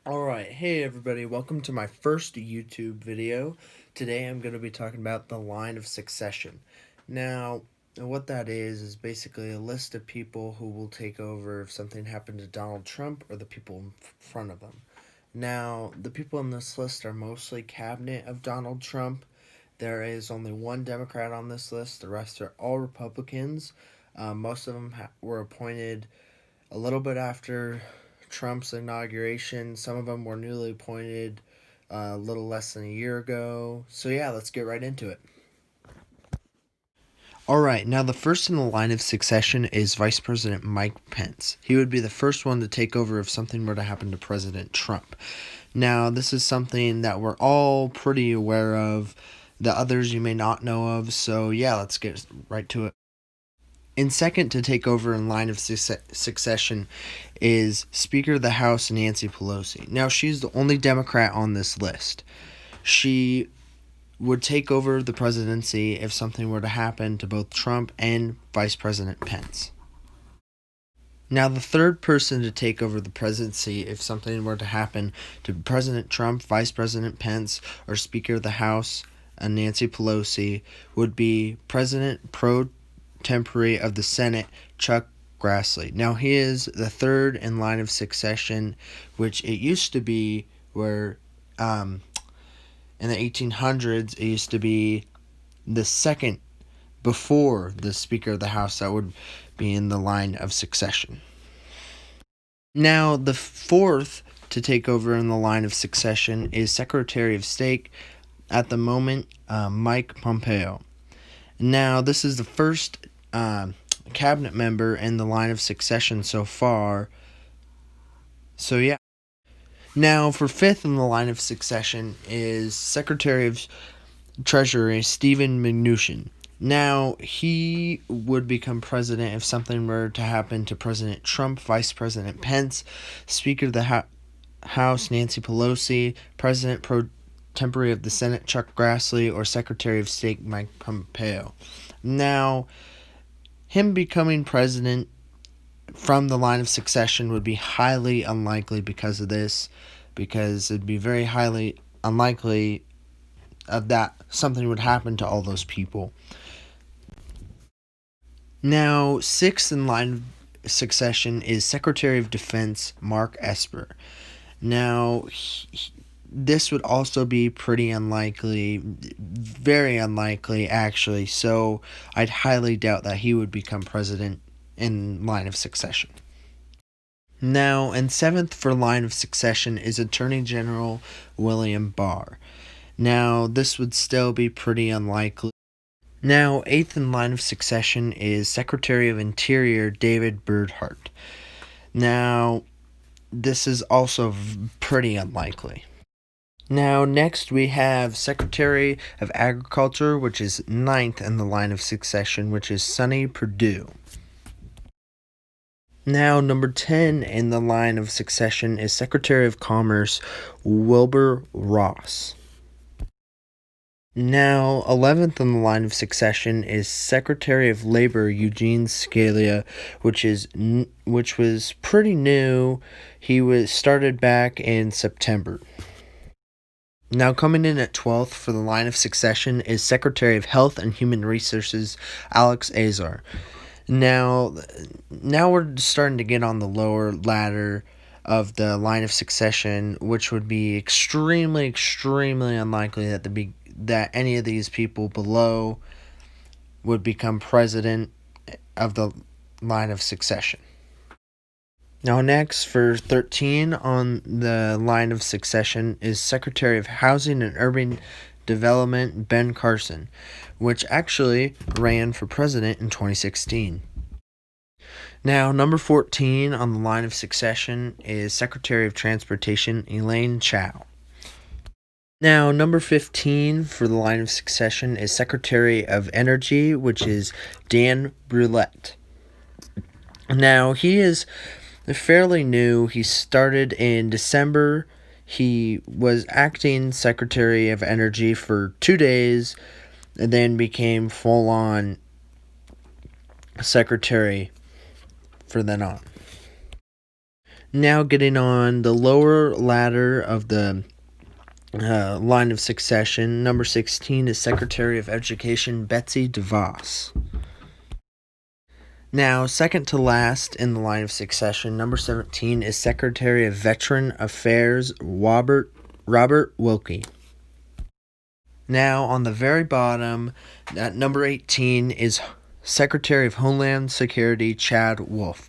Alright, hey everybody, welcome to my first YouTube video. Today I'm going to be talking about the line of succession. Now, what that is basically a list of people who will take over if something happened to Donald Trump or the people in front of them. Now, the people on this list are mostly cabinet of Donald Trump. There is only one Democrat on this list, the rest are all Republicans. Most of them were appointed a little bit after Trump's inauguration. Some of them were newly appointed a little less than a year ago. So, yeah, let's get right into it. Alright, now the first in the line of succession is Vice President Mike Pence. He would be the first one to take over if something were to happen to President Trump. Now, this is something that we're all pretty aware of. The others you may not know of, so yeah, let's get right to it. In second to take over in line of succession is Speaker of the House Nancy Pelosi. Now, she's the only Democrat on this list. She would take over the presidency if something were to happen to both Trump and Vice President Pence. Now, the third person to take over the presidency if something were to happen to President Trump, Vice President Pence, or Speaker of the House Nancy Pelosi would be President pro tempore of the Senate, Chuck Grassley. Now, he is the third in line of succession, which it used to be where in the 1800s, it used to be the second before the Speaker of the House that would be in the line of succession. Now, the fourth to take over in the line of succession is Secretary of State at the moment, Mike Pompeo. Now, this is the first cabinet member in the line of succession so far. So, yeah. Now, for fifth in the line of succession is Secretary of Treasury Steven Mnuchin. Now, he would become president if something were to happen to President Trump, Vice President Pence, Speaker of the House Nancy Pelosi, President pro tempore of the Senate Chuck Grassley, or Secretary of State Mike Pompeo. Now, him becoming president from the line of succession would be highly unlikely because of this, because it'd be very highly unlikely of that something would happen to all those people. Now, sixth in line of succession is Secretary of Defense Mark Esper. Now, this would also be pretty unlikely, very unlikely actually, so I'd highly doubt that he would become president in line of succession. Now, and seventh for line of succession is Attorney General William Barr. Now, this would still be pretty unlikely. Now, eighth in line of succession is Secretary of Interior David Bernhardt. Now, this is also pretty unlikely. Now, next we have Secretary of Agriculture, which is ninth in the line of succession, which is Sonny Perdue. Now, number 10 in the line of succession is Secretary of Commerce Wilbur Ross. Now, 11th in the line of succession is Secretary of Labor Eugene Scalia, which was pretty new. He was started back in September. Now, coming in at 12th for the line of succession is Secretary of Health and Human Resources Alex Azar. Now we're starting to get on the lower ladder of the line of succession, which would be extremely, extremely unlikely that any of these people below would become president of the line of succession. Now, next, for 13 on the line of succession is Secretary of Housing and Urban Development Ben Carson, which actually ran for president in 2016. Now, number 14 on the line of succession is Secretary of Transportation Elaine Chao. Now, number 15 for the line of succession is Secretary of Energy, which is Dan Brouillette. Now, he is fairly new. He started in December. He was acting Secretary of Energy for 2 days and then became full-on Secretary for then on. Now, getting on the lower ladder of the line of succession, number 16 is Secretary of Education Betsy DeVos. Now, second to last in the line of succession, number 17 is Secretary of Veteran Affairs Robert Wilkie. Now, on the very bottom, at number 18 is Secretary of Homeland Security Chad Wolf.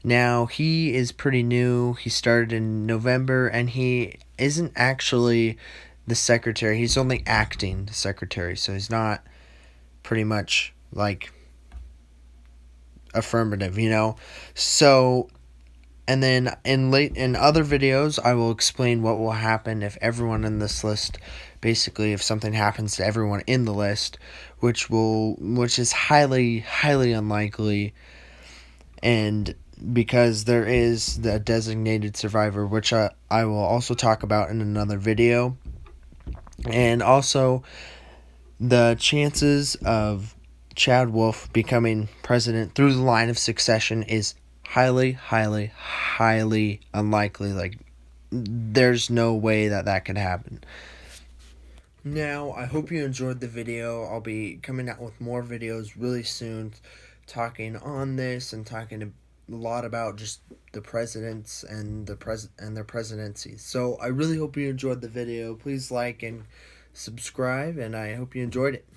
Now, he is pretty new. He started in November, and he isn't actually the secretary. He's only acting the secretary, so he's not pretty much like affirmative, you know? So, and then in other videos, I will explain what will happen if everyone in this list, basically if something happens to everyone in the list, which is highly unlikely, and because there is the designated survivor, which I will also talk about in another video, and also the chances of Chad Wolf becoming president through the line of succession is highly unlikely. Like, there's no way that could happen. Now, I hope you enjoyed the video. I'll be coming out with more videos really soon, talking on this and talking a lot about just the presidents and their presidencies. So I really hope you enjoyed the video. Please like and subscribe, and I hope you enjoyed it.